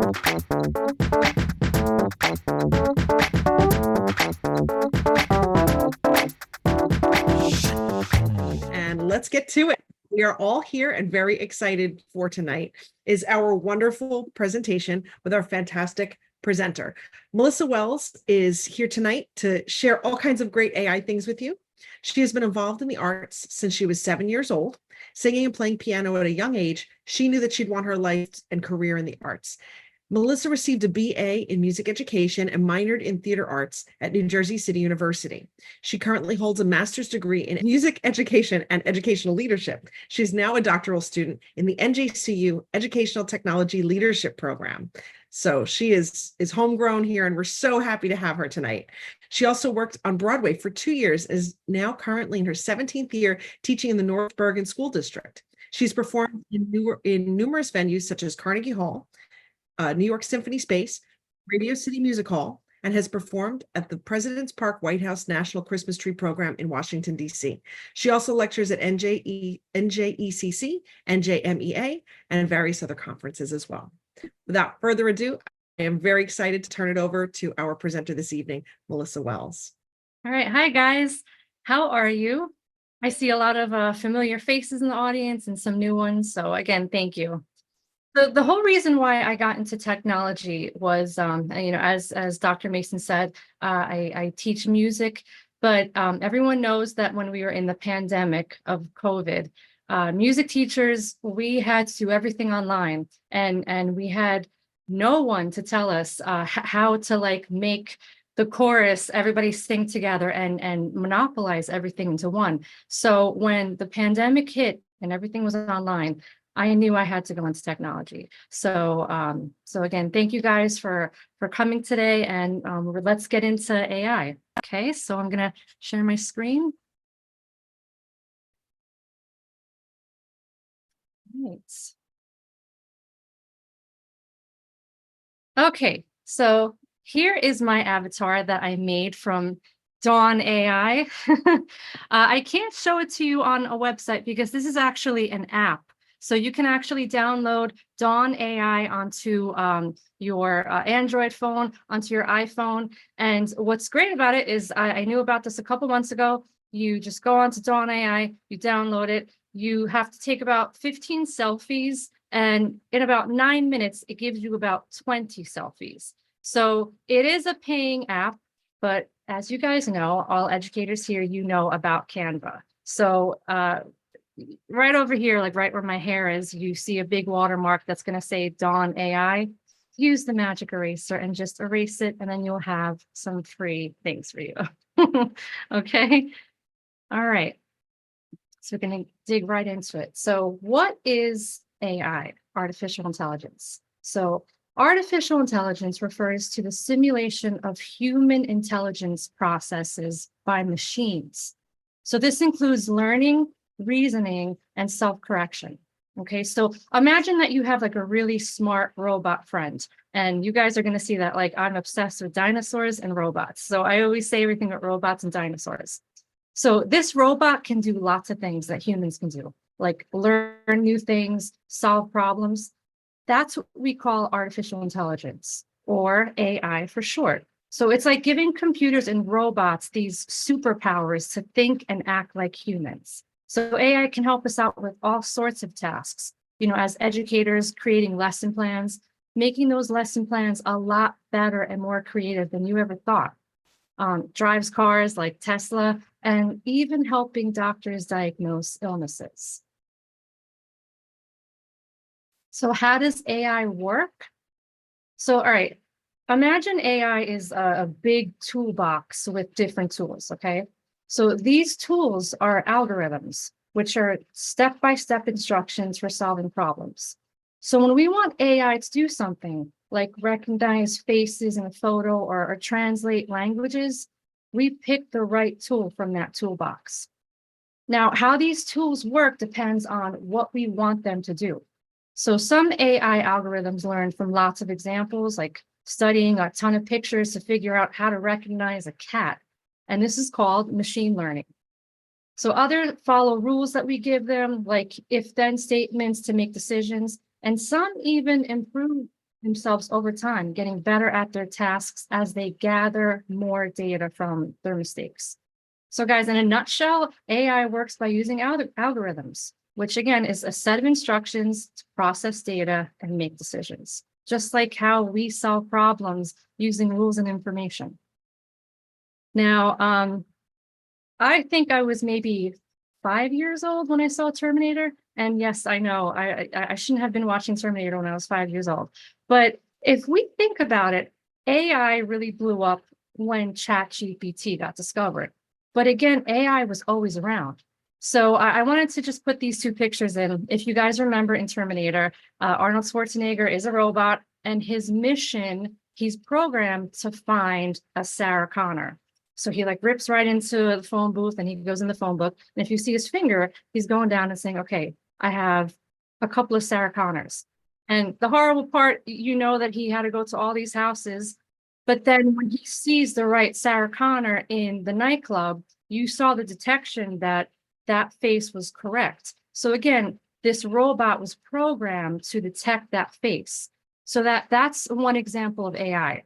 And let's get to it. We are all here and very excited for tonight is our wonderful presentation with our fantastic presenter. Melissa Welz is here tonight to share all kinds of great AI things with you. She has been involved in the arts since she was 7 years old. Singing and playing piano at a young age, she knew that she'd want her life and career in the arts. Melissa received a BA in music education and minored in theater arts at New Jersey City University. She currently holds a master's degree in music education and educational leadership. She's now a doctoral student in the NJCU Educational Technology Leadership Program. So she is homegrown here, and we're so happy to have her tonight. She also worked on Broadway for 2 years, is now currently in her 17th year teaching in the North Bergen School District. She's performed in numerous venues such as Carnegie Hall, New York Symphony Space, Radio City Music Hall, and has performed at the President's Park White House National Christmas Tree Program in Washington, D.C. She also lectures at NJECC, NJMEA, and various other conferences as well. Without further ado, I am very excited to turn it over to our presenter this evening, Melissa Welz. All right. Hi, guys. How are you? I see a lot of familiar faces in the audience and some new ones. So again, thank you. The whole reason why I got into technology was, as Dr. Mason said, I teach music, but everyone knows that when we were in the pandemic of COVID, music teachers, we had to do everything online, and we had no one to tell us how to make the chorus, everybody sing together and monopolize everything into one. So when the pandemic hit and everything was online, I knew I had to go into technology. So again, thank you guys for coming today, and let's get into AI. Okay, so I'm gonna share my screen. Right. Okay, so here is my avatar that I made from Dawn AI. I can't show it to you on a website because this is actually an app. So you can actually download Dawn AI onto your Android phone, onto your iPhone. And what's great about it is I knew about this a couple months ago. You just go onto Dawn AI, you download it. You have to take about 15 selfies, and in about 9 minutes, it gives you about 20 selfies. So it is a paying app, but as you guys know, all educators here, you know about Canva. So right over here, like right where my hair is, you see a big watermark that's going to say Dawn AI. Use the magic eraser and just erase it, and then you'll have some free things for you. Okay. All right. So we're going to dig right into it. So what is AI, artificial intelligence? So artificial intelligence refers to the simulation of human intelligence processes by machines. So this includes learning, reasoning, and self-correction. Okay, so imagine that you have like a really smart robot friend, and you guys are going to see that I'm obsessed with dinosaurs and robots. So I always say everything with robots and dinosaurs. So this robot can do lots of things that humans can do, like learn new things, solve problems. That's what we call artificial intelligence, or AI for short. So it's like giving computers and robots these superpowers to think and act like humans. So AI can help us out with all sorts of tasks, as educators, creating lesson plans, making those lesson plans a lot better and more creative than you ever thought. Drives cars like Tesla, and even helping doctors diagnose illnesses. So how does AI work? So, all right, imagine AI is a big toolbox with different tools, okay? So these tools are algorithms, which are step-by-step instructions for solving problems. So when we want AI to do something, like recognize faces in a photo or translate languages, we pick the right tool from that toolbox. Now, how these tools work depends on what we want them to do. So some AI algorithms learn from lots of examples, like studying a ton of pictures to figure out how to recognize a cat. And this is called machine learning. So others follow rules that we give them, like if-then statements to make decisions. And some even improve themselves over time, getting better at their tasks as they gather more data from their mistakes. So guys, in a nutshell, AI works by using algorithms, which again is a set of instructions to process data and make decisions, just like how we solve problems using rules and information. Now, I think I was maybe 5 years old when I saw Terminator. And yes, I know I shouldn't have been watching Terminator when I was 5 years old. But if we think about it, AI really blew up when ChatGPT got discovered. But again, AI was always around. So I wanted to just put these two pictures in. If you guys remember in Terminator, Arnold Schwarzenegger is a robot, and his mission, he's programmed to find a Sarah Connor. So he like rips right into the phone booth and he goes in the phone book. And if you see his finger, he's going down and saying, okay, I have a couple of Sarah Connors. And the horrible part, you know that he had to go to all these houses. But then when he sees the right Sarah Connor in the nightclub, you saw the detection that that face was correct. So again, this robot was programmed to detect that face. So that's one example of AI.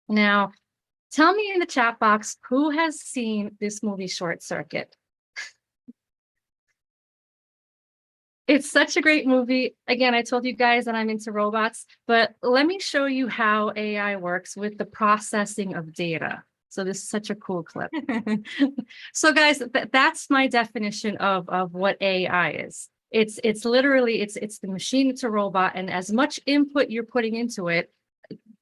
Now, tell me in the chat box, who has seen this movie Short Circuit? It's such a great movie. Again, I told you guys that I'm into robots, but let me show you how AI works with the processing of data. So this is such a cool clip. So guys, that's my definition of what AI is. It's literally, it's the machine to robot, and as much input you're putting into it,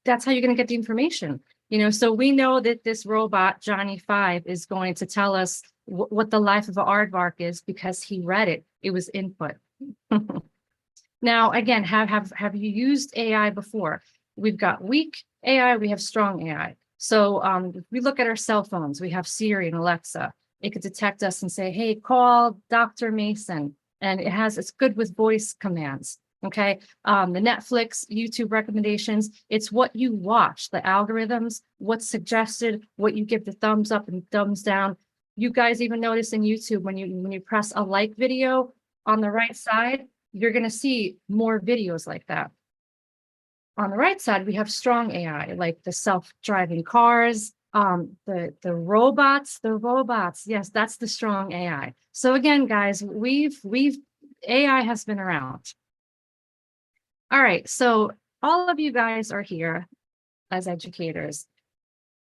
that's how you're going to get the information. You know, so we know that this robot, Johnny 5, is going to tell us what the life of an aardvark is because he read it. It was input. Now, again, have you used AI before? We've got weak AI, we have strong AI. So if we look at our cell phones, we have Siri and Alexa. It could detect us and say, hey, call Dr. Mason. And it's good with voice commands. Okay, the Netflix, YouTube recommendations, it's what you watch, the algorithms, what's suggested, what you give the thumbs up and thumbs down. You guys even notice in YouTube when you press a like video on the right side, you're going to see more videos like that. On the right side, we have strong AI, like the self-driving cars, the robots. Yes, that's the strong AI. So again, guys, AI has been around. All right, so all of you guys are here as educators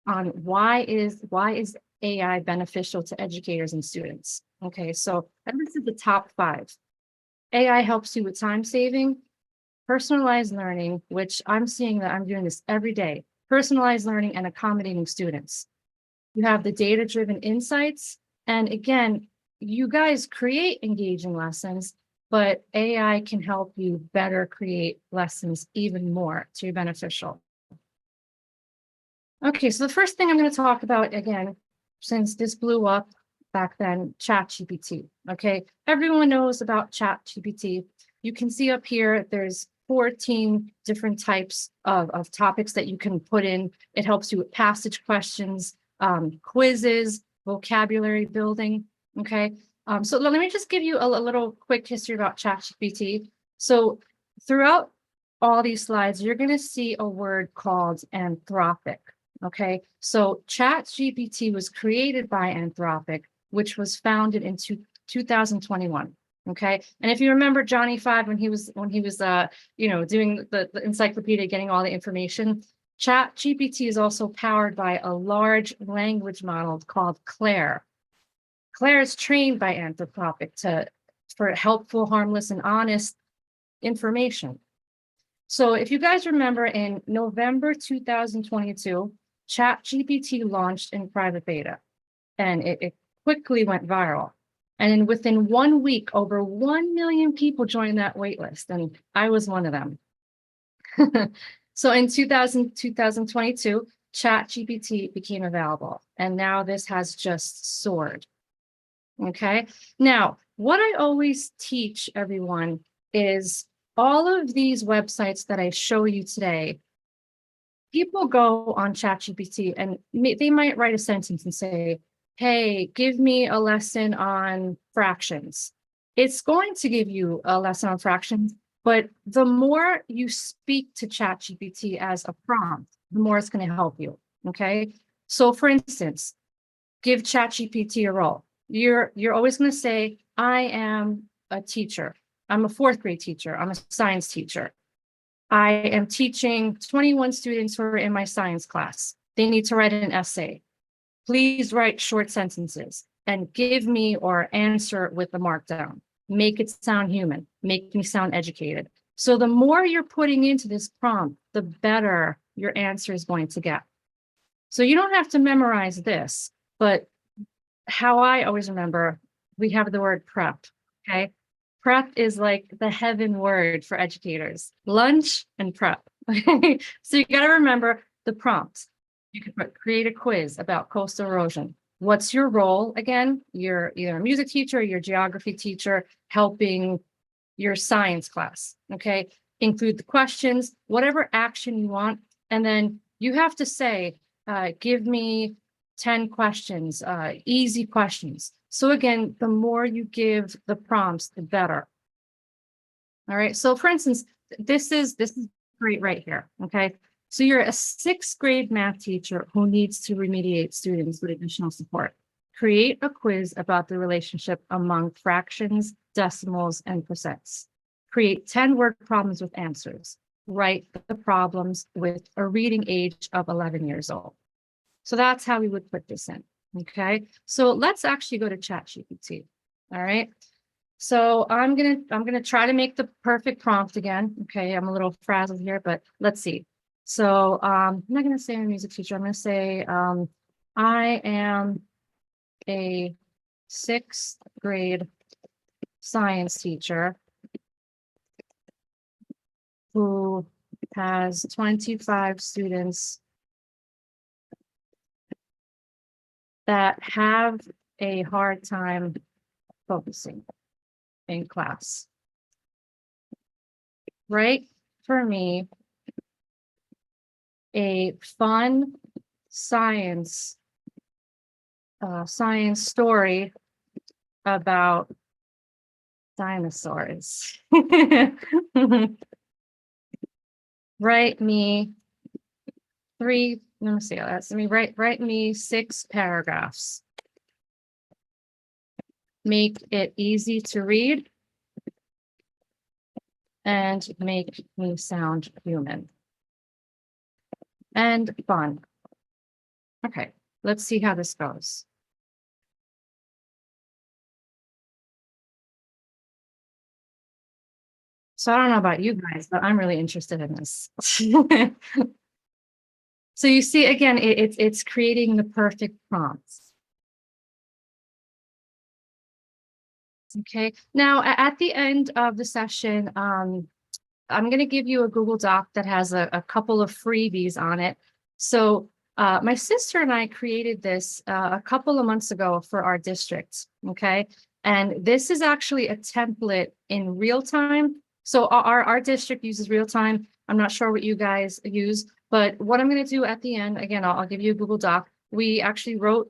on why is AI beneficial to educators and students. Okay, so I listed the top 5. AI helps you with time saving, personalized learning, which I'm seeing that I'm doing this every day, personalized learning and accommodating students. You have the data-driven insights, and again, you guys create engaging lessons, but AI can help you better create lessons even more to be beneficial. Okay, so the first thing I'm going to talk about, again, since this blew up back then, ChatGPT. Okay, everyone knows about ChatGPT. You can see up here, there's 14 different types of topics that you can put in. It helps you with passage questions, quizzes, vocabulary building. Okay, so let me just give you a little quick history about ChatGPT. So throughout all these slides, you're going to see a word called Anthropic. Okay, so ChatGPT was created by Anthropic, which was founded in 2021. Okay, and if you remember Johnny 5 when he was you know, doing the encyclopedia, getting all the information, ChatGPT is also powered by a large language model called Claire. Claire is trained by Anthropic for helpful, harmless, and honest information. So if you guys remember, in November 2022, ChatGPT launched in private beta, and it quickly went viral. And within 1 week, over 1 million people joined that waitlist, and I was one of them. So in 2022, ChatGPT became available, and now this has just soared. Okay, now what I always teach everyone is all of these websites that I show you today, people go on ChatGPT and they might write a sentence and say, hey, give me a lesson on fractions. It's going to give you a lesson on fractions, But the more you speak to ChatGPT as a prompt, the more it's going to help you. Okay. So for instance, give ChatGPT a role. You're always going to say, I am a teacher. I'm a fourth grade teacher. I'm a science teacher. I am teaching 21 students who are in my science class. They need to write an essay. Please write short sentences and give me or answer with the markdown. Make it sound human. Make me sound educated. So the more you're putting into this prompt, the better your answer is going to get. So you don't have to memorize this, but how I always remember, we have the word prep, okay? Prep is like the heaven word for educators, lunch and prep. So you got to remember the prompts. You can create a quiz about coastal erosion. What's your role? Again, you're either a music teacher or your geography teacher helping your science class, okay? Include the questions, whatever action you want, and then you have to say, give me 10 questions, easy questions. So again, the more you give the prompts, the better. All right. So for instance, this is great right here. Okay. So you're a sixth grade math teacher who needs to remediate students with additional support. Create a quiz about the relationship among fractions, decimals, and percents. Create 10 word problems with answers. Write the problems with a reading age of 11 years old. So that's how we would put this in. Okay. So let's actually go to ChatGPT. All right. So I'm gonna try to make the perfect prompt again. Okay, I'm a little frazzled here, but let's see. So I'm not gonna say I'm a music teacher. I'm gonna say I am a sixth grade science teacher who has 25 students that have a hard time focusing in class. Write for me a fun science story about dinosaurs. Write me write me 6 paragraphs. Make it easy to read and make me sound human and fun. Okay, let's see how this goes. So I don't know about you guys, but I'm really interested in this. So you see, again, it's creating the perfect prompts. Okay, now at the end of the session, I'm going to give you a Google Doc that has a couple of freebies on it. So my sister and I created this a couple of months ago for our district, okay? And this is actually a template in real time. So our district uses real time. I'm not sure what you guys use, but what I'm going to do at the end, again, I'll give you a Google Doc. We actually wrote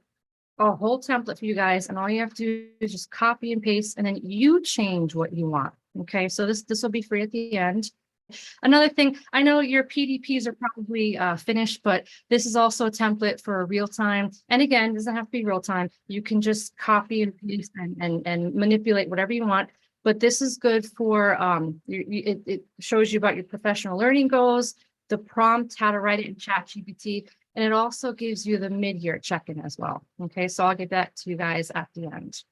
a whole template for you guys, and all you have to do is just copy and paste, and then you change what you want. Okay, so this will be free at the end. Another thing, I know your PDPs are probably finished, but this is also a template for real time. And again, it doesn't have to be real time. You can just copy and paste and manipulate whatever you want. But this is good for it shows you about your professional learning goals, the prompt, how to write it in ChatGPT. And it also gives you the mid-year check-in as well. Okay, so I'll give that to you guys at the end.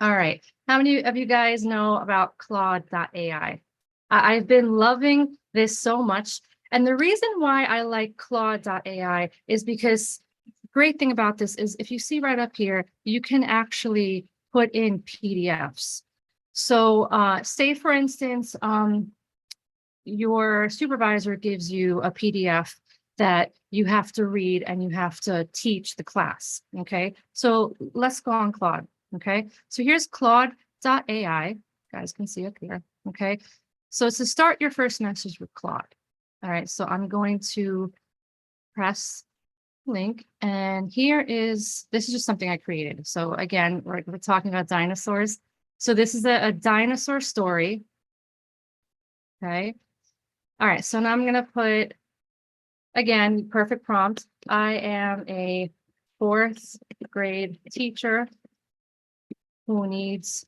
All right, how many of you guys know about Claude.ai? I've been loving this so much. And the reason why I like Claude.ai is because the great thing about this is if you see right up here, you can actually put in PDFs. So say, for instance, your supervisor gives you a PDF that you have to read and you have to teach the class, okay? So let's go on Claude, okay? So here's Claude.ai, you guys can see up here, okay? So to start your first message with Claude, all right, so I'm going to press link, and this is just something I created. So again, we're talking about dinosaurs. So this is a dinosaur story Okay. All right. So now I'm going to put, again, perfect prompt. I am a 4th grade teacher who needs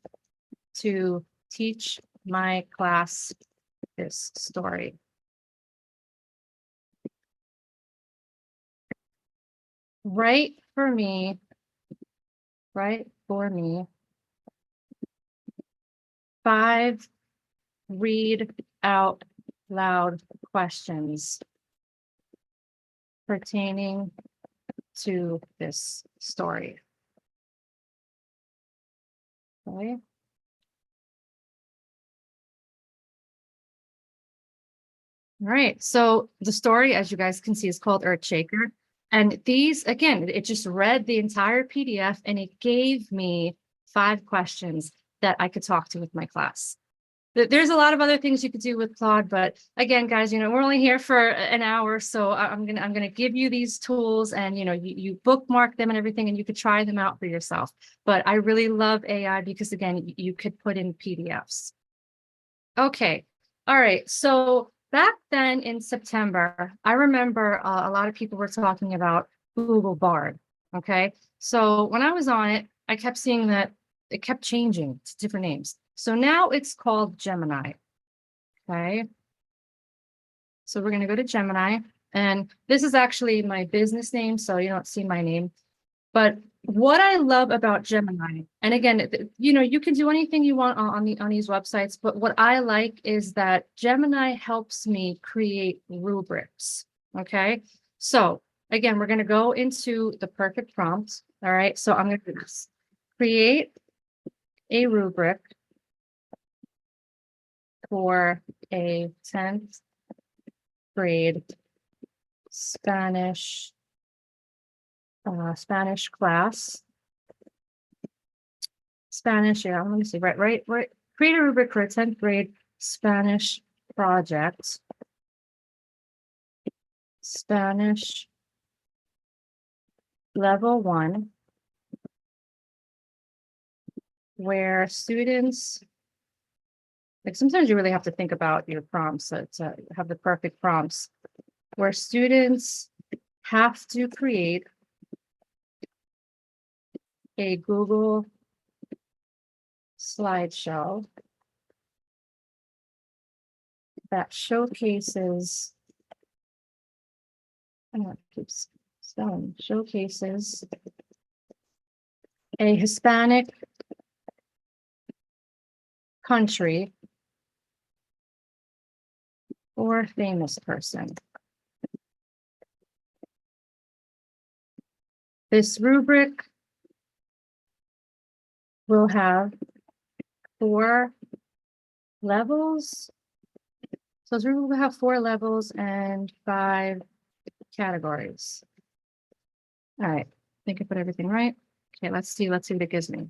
to teach my class this story. Write for me 5 read out loud questions pertaining to this story. Okay. All right. So the story, as you guys can see, is called Earthshaker. And these, again, it just read the entire PDF and it gave me 5 questions that I could talk to with my class. There's a lot of other things you could do with Claude, but again, guys, we're only here for an hour, so I'm gonna give you these tools, and you bookmark them and everything, and you could try them out for yourself. But I really love AI because, again, you could put in PDFs. Okay, all right. So back then in September, I remember a lot of people were talking about Google Bard. Okay, so when I was on it, I kept seeing that it kept changing to different names. So now it's called Gemini. Okay. So we're going to go to Gemini, and this is actually my business name, so you don't see my name. But what I love about Gemini, and again, you can do anything you want on these websites, but what I like is that Gemini helps me create rubrics. Okay. So again, we're going to go into the perfect prompt. All right. So I'm going to create a rubric for a 10th grade Spanish class. Spanish, yeah, let me see, right. Create a rubric for a 10th grade Spanish project. Spanish level 1, where students, like, sometimes you really have to think about your prompts to have the perfect prompts, where students have to create a Google slideshow that showcases, showcases a Hispanic country or famous person. This rubric will have 4 levels. So this rubric will have 4 levels and 5 categories. All right, I think I put everything right. Okay, let's see what it gives me.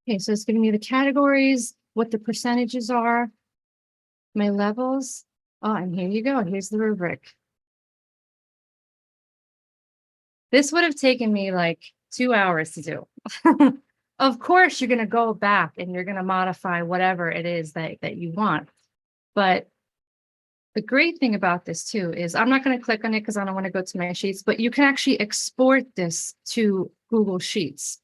Okay, so it's giving me the categories, what the percentages are, my levels. Oh, and here you go. Here's the rubric. This would have taken me like 2 hours to do. Of course, you're going to go back and you're going to modify whatever it is that you want. But the great thing about this too is I'm not going to click on it because I don't want to go to my sheets, but you can actually export this to Google Sheets.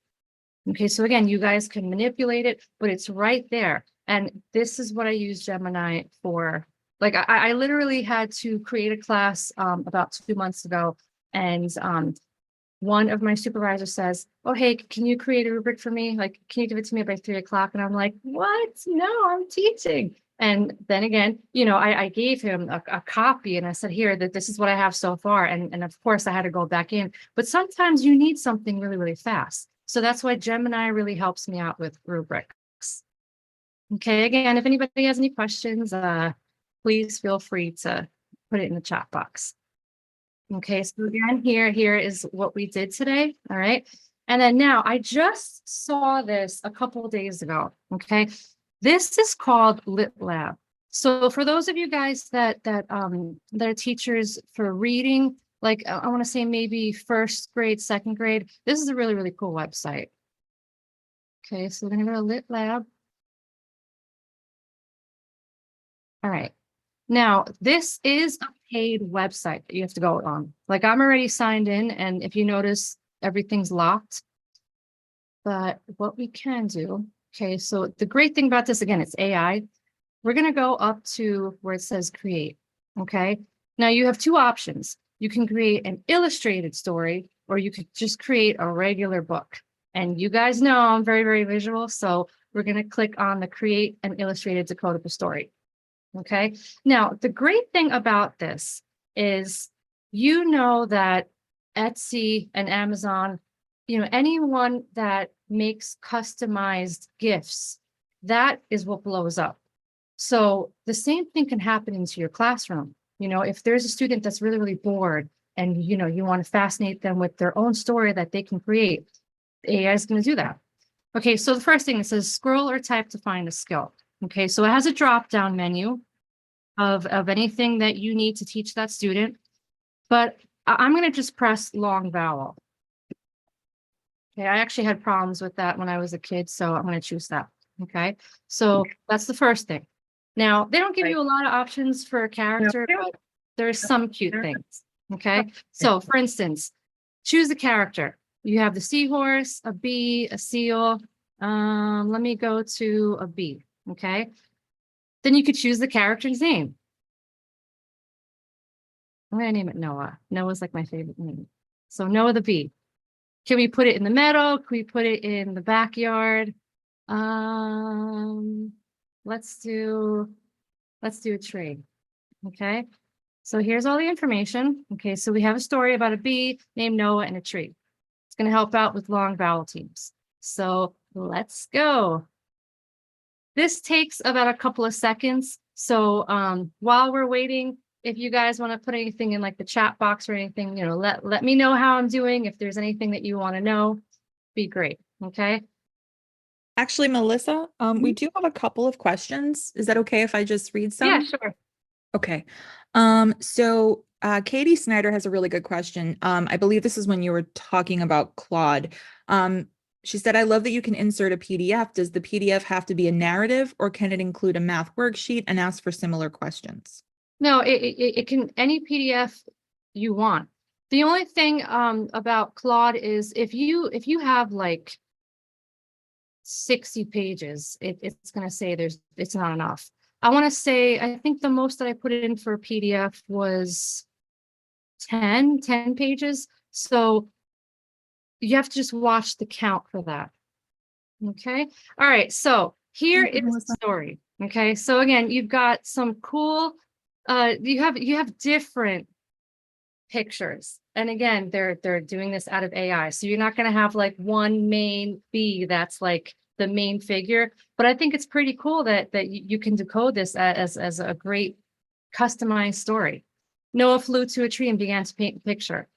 Okay, so again, you guys can manipulate it, but it's right there. And this is what I use Gemini for. Like, I literally had to create a class about 2 months ago. And one of my supervisors says, oh, hey, can you create a rubric for me? Like, can you give it to me by 3 o'clock? And I'm like, what? No, I'm teaching. And then again, I gave him a copy and I said, here, that this is what I have so far. And of course I had to go back in, but sometimes you need something really, really fast. So that's why Gemini really helps me out with rubrics. Okay, again, if anybody has any questions, please feel free to put it in the chat box. Okay, so again, here is what we did today. All right. And then now I just saw this a couple of days ago. Okay. This is called LitLab. So for those of you guys that are teachers for reading, like I want to say maybe first grade, second grade, this is a really, really cool website. Okay, so we're gonna go to Lit Lab. All right. Now, this is a paid website that you have to go on. Like I'm already signed in, and if you notice, everything's locked. But what we can do, okay, so the great thing about this, again, it's AI. We're going to go up to where it says create, okay? Now you have two options. You can create an illustrated story, or you could just create a regular book. And you guys know I'm very, very visual, so we're going to click on the create an illustrated decodable story, okay? Now, the great thing about this is, you know that Etsy and Amazon, you know, anyone that makes customized gifts, that is what blows up. So the same thing can happen into your classroom. You know, if there's a student that's really, really bored and, you know, you want to fascinate them with their own story that they can create, AI is going to do that. Okay, so the first thing, it says scroll or type to find a skill. Okay, so it has a drop-down menu of anything that you need to teach that student. But I'm going to just press long vowel. Okay, I actually had problems with that when I was a kid, so I'm going to choose that. Okay, so that's the first thing. Now, they don't give you a lot of options for a character, but there's some cute things. Okay, so for instance, choose a character. You have the seahorse, a bee, a seal. Let me go to a bee. Okay, then you could choose the character's name. I'm going to name it Noah. Noah's like my favorite name. So Noah the bee. Can we put it in the meadow? Can we put it in the backyard? Let's do a tree. Okay. So here's all the information. Okay. So we have a story about a bee named Noah and a tree. It's going to help out with long vowel teams. So let's go. This takes about a couple of seconds. So while we're waiting, if you guys want to put anything in like the chat box or anything, you know, let me know how I'm doing. If there's anything that you want to know, be great. Okay. Actually, Melissa, we do have a couple of questions. Is that okay if I just read some? Yeah, sure. Okay. So Katie Snyder has a really good question. I believe this is when you were talking about Claude. She said, I love that you can insert a PDF. Does the PDF have to be a narrative, or can it include a math worksheet and ask for similar questions? No, it can, any PDF you want. The only thing about Claude is if you have like 60 pages, it's going to say it's not enough. I want to say, I think the most that I put in for a PDF was 10 pages. So you have to just watch the count for that. Okay. All right. So here is the story. Okay. So again, you've got some cool, you have different pictures. And again, they're doing this out of AI. So you're not going to have like one main bee that's like the main figure. But I think it's pretty cool that you can decode this as a great customized story. Noah flew to a tree and began to paint a picture.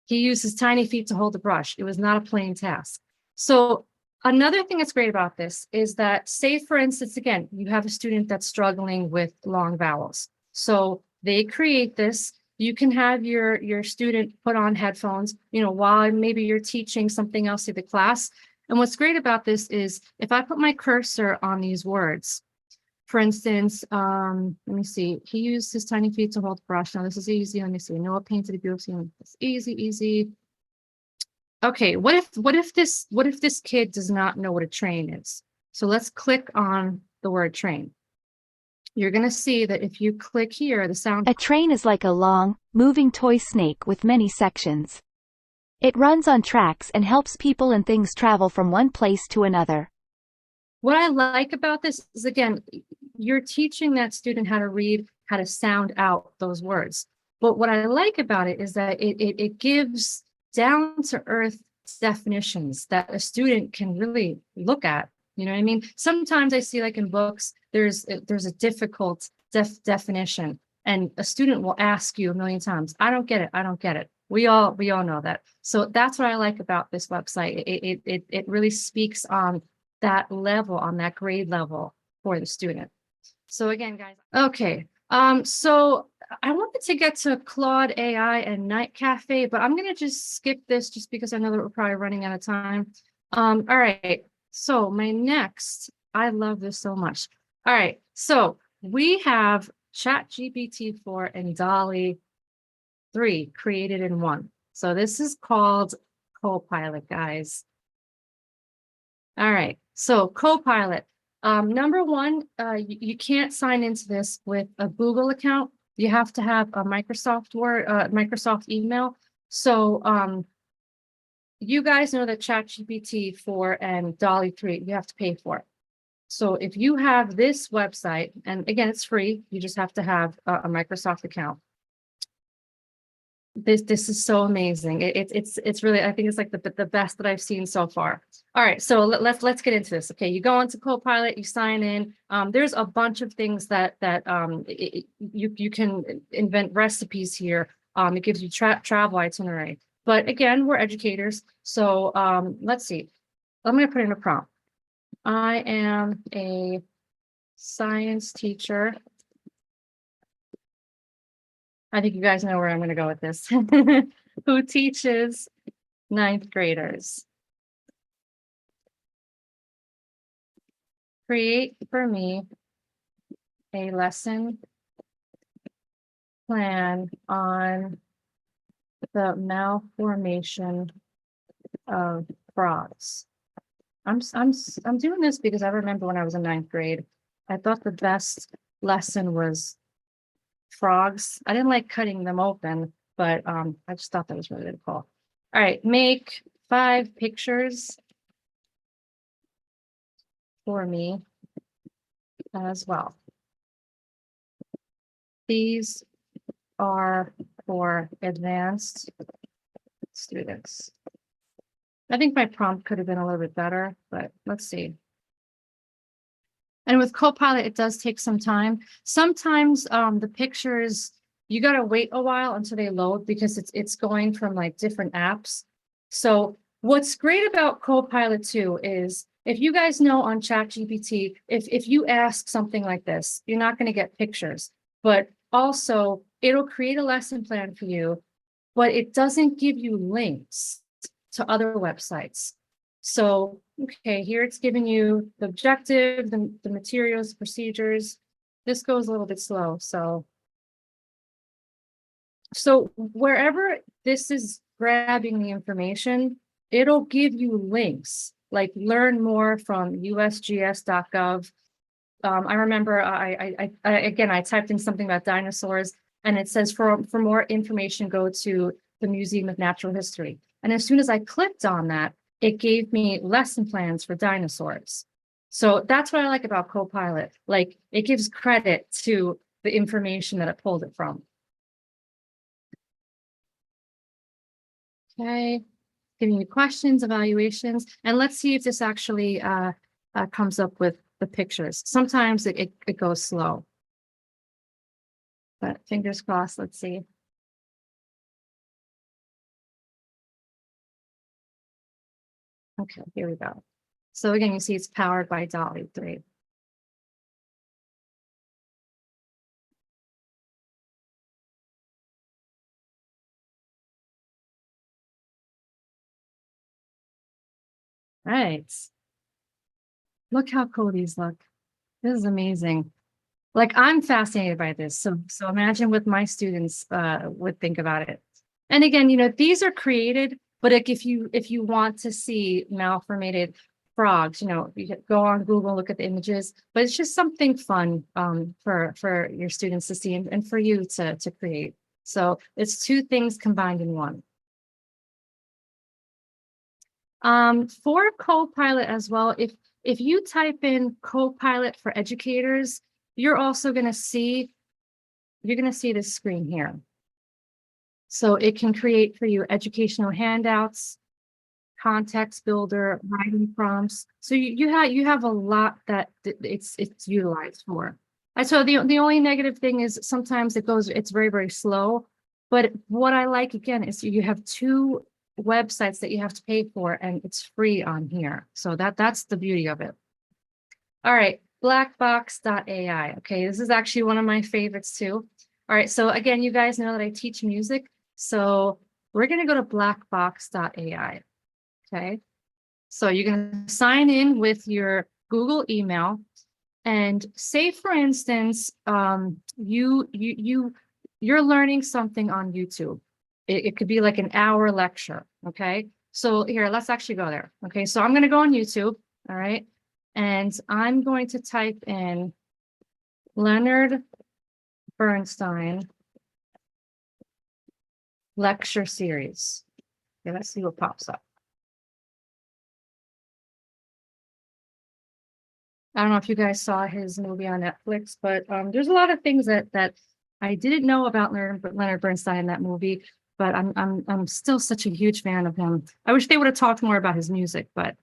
He used his tiny feet to hold the brush. It was not a plain task. So another thing that's great about this is that, say, for instance, again, you have a student that's struggling with long vowels. So they create this. You can have your student put on headphones, you know, while maybe you're teaching something else to the class. And what's great about this is if I put my cursor on these words, for instance, let me see, he used his tiny feet to hold the brush. Now this is easy. Let me see. Noah painted a beautiful scene. It's easy. Okay, what if this kid does not know what a train is? So let's click on the word train. You're going to see that if you click here, the sound. A train is like a long, moving toy snake with many sections. It runs on tracks and helps people and things travel from one place to another. What I like about this is, again, you're teaching that student how to read, how to sound out those words. But what I like about it is that it gives down to earth definitions that a student can really look at. You know what I mean? Sometimes I see, like in books, there's a difficult definition, and a student will ask you a million times, I don't get it. We all know that. So that's what I like about this website. It really speaks on that level, on that grade level for the student. So again, guys, okay. So I wanted to get to Claude AI and Night Cafe, but I'm gonna just skip this just because I know that we're probably running out of time. All right. So my next, I love this so much. All right. So we have ChatGPT 4 and DALL-E 3 created in one. So this is called Copilot, guys. All right. So Copilot. Number one, you can't sign into this with a Google account. You have to have a Microsoft Word, Microsoft email. So you guys know that ChatGPT 4 and DALL-E 3, you have to pay for it. So if you have this website, and again, it's free, you just have to have a Microsoft account. This is so amazing. It's really, I think it's like the best that I've seen so far. All right, so let's get into this. Okay, you go into Copilot, you sign in. There's a bunch of things that you can invent recipes here. It gives you travel itinerary. But again, we're educators, so let's see. I'm going to put in a prompt. I am a science teacher. I think you guys know where I'm going to go with this. Who teaches 9th graders. Create for me a lesson plan on the malformation of frogs. I'm doing this because I remember when I was in 9th grade, I thought the best lesson was frogs. I didn't like cutting them open, but I just thought that was really, really cool. All right, make 5 pictures for me as well. These are for advanced students. I think my prompt could have been a little bit better, but let's see. And with Copilot, it does take some time. Sometimes the pictures, you got to wait a while until they load because it's going from like different apps. So what's great about Copilot too is if you guys know on ChatGPT, if you ask something like this, you're not going to get pictures, but also it'll create a lesson plan for you, but it doesn't give you links to other websites. So, okay, here it's giving you the objective, the materials, procedures. This goes a little bit slow. So wherever this is grabbing the information, it'll give you links, like learn more from usgs.gov. I remember I typed in something about dinosaurs and it says for more information, go to the Museum of Natural History. And as soon as I clicked on that, it gave me lesson plans for dinosaurs. So that's what I like about Copilot. Like it gives credit to the information that it pulled it from. Okay, giving you questions, evaluations, and let's see if this actually comes up with the pictures. Sometimes it goes slow, but fingers crossed, let's see. Okay, here we go. So again, you see it's powered by DALL-E 3. Right. Look how cool these look. This is amazing. Like I'm fascinated by this. So imagine what my students would think about it. And again, you know, these are created, but like if you want to see malformated frogs, you know, you can go on Google, look at the images, but it's just something fun for your students to see and for you to create. So it's 2 things combined in one. For Copilot as well, if you type in Copilot for educators, you're also going to see, this screen here. So it can create for you educational handouts, context builder, writing prompts. So you have a lot that it's utilized for. And so the only negative thing is sometimes it's very, very slow. But what I like again is you have 2 websites that you have to pay for and it's free on here. So that's the beauty of it. All right. blackbox.ai. Okay, this is actually one of my favorites too. All right, so again, you guys know that I teach music. So we're going to go to blackbox.ai. Okay, so you're going to sign in with your Google email, and say, for instance, you're learning something on YouTube. It could be like an hour lecture. Okay, so here, let's actually go there. Okay, so I'm going to go on YouTube. All right, and I'm going to type in Leonard Bernstein lecture series. Okay, let's see what pops up. I don't know if you guys saw his movie on Netflix, but there's a lot of things that I didn't know about Leonard Bernstein in that movie. But I'm still such a huge fan of him. I wish they would have talked more about his music, but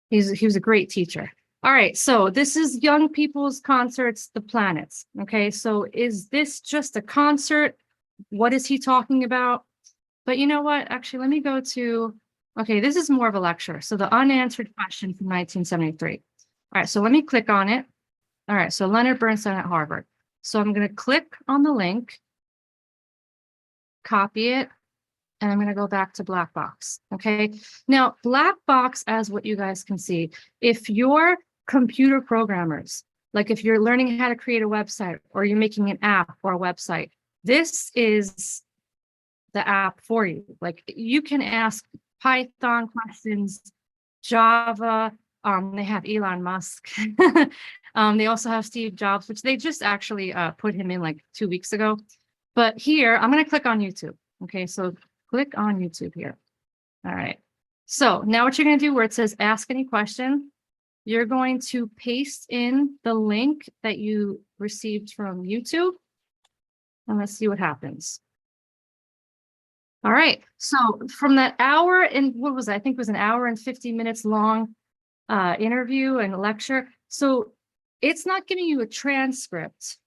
he was a great teacher. All right, so this is Young People's Concerts, The Planets. Okay, so is this just a concert? What is he talking about? But you know what? Actually, let me go to, okay, this is more of a lecture. So the unanswered question from 1973. All right, so let me click on it. All right, so Leonard Bernstein at Harvard. So I'm going to click on the link, copy it, and I'm going to go back to Black Box. Okay, now Black Box, as what you guys can see, if you're computer programmers, like if you're learning how to create a website or you're making an app or a website, this is the app for you. Like you can ask Python questions, Java. They have Elon Musk. They also have Steve Jobs, which they just actually put him in like 2 weeks ago. But here, I'm going to click on YouTube. Okay, so click on YouTube here. All right. So now what you're going to do where it says ask any question, you're going to paste in the link that you received from YouTube. And let's see what happens. All right. So from that hour and what was it? I think it was an hour and 50 minutes long interview and lecture. So it's not giving you a transcript,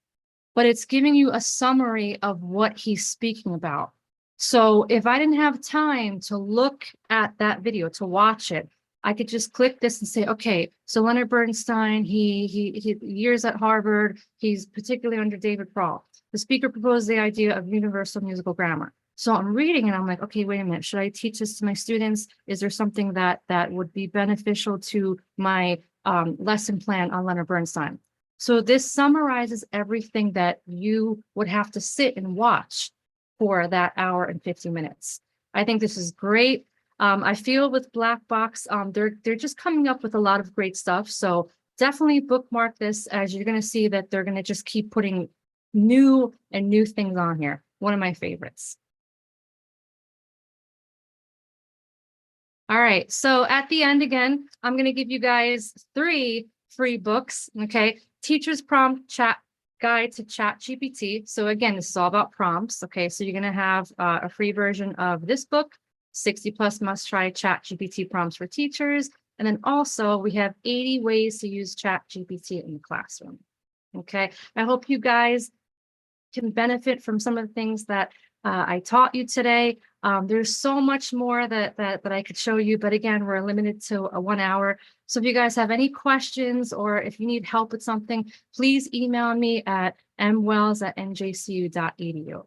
but it's giving you a summary of what he's speaking about. So if I didn't have time to look at that video, to watch it, I could just click this and say, okay, so Leonard Bernstein, he years at Harvard, he's particularly under David Prohl. The speaker proposed the idea of universal musical grammar. So I'm reading and I'm like, okay, wait a minute. Should I teach this to my students? Is there something that would be beneficial to my lesson plan on Leonard Bernstein? So this summarizes everything that you would have to sit and watch for that hour and 50 minutes. I think this is great. I feel with Black Box, they're just coming up with a lot of great stuff. So definitely bookmark this, as you're going to see that they're going to just keep putting new things on here. One of my favorites. All right, so at the end again, I'm going to give you guys 3 free books. Okay, Teacher's Prompt Chat Guide to ChatGPT. So again, this is all about prompts. Okay, so you're going to have a free version of this book, 60+ must-try ChatGPT prompts for teachers. And then also we have 80 ways to use ChatGPT in the classroom. Okay, I hope you guys can benefit from some of the things that I taught you today. There's so much more that I could show you, but again, we're limited to 1 hour. So if you guys have any questions or if you need help with something, please email me at mwells@njcu.edu.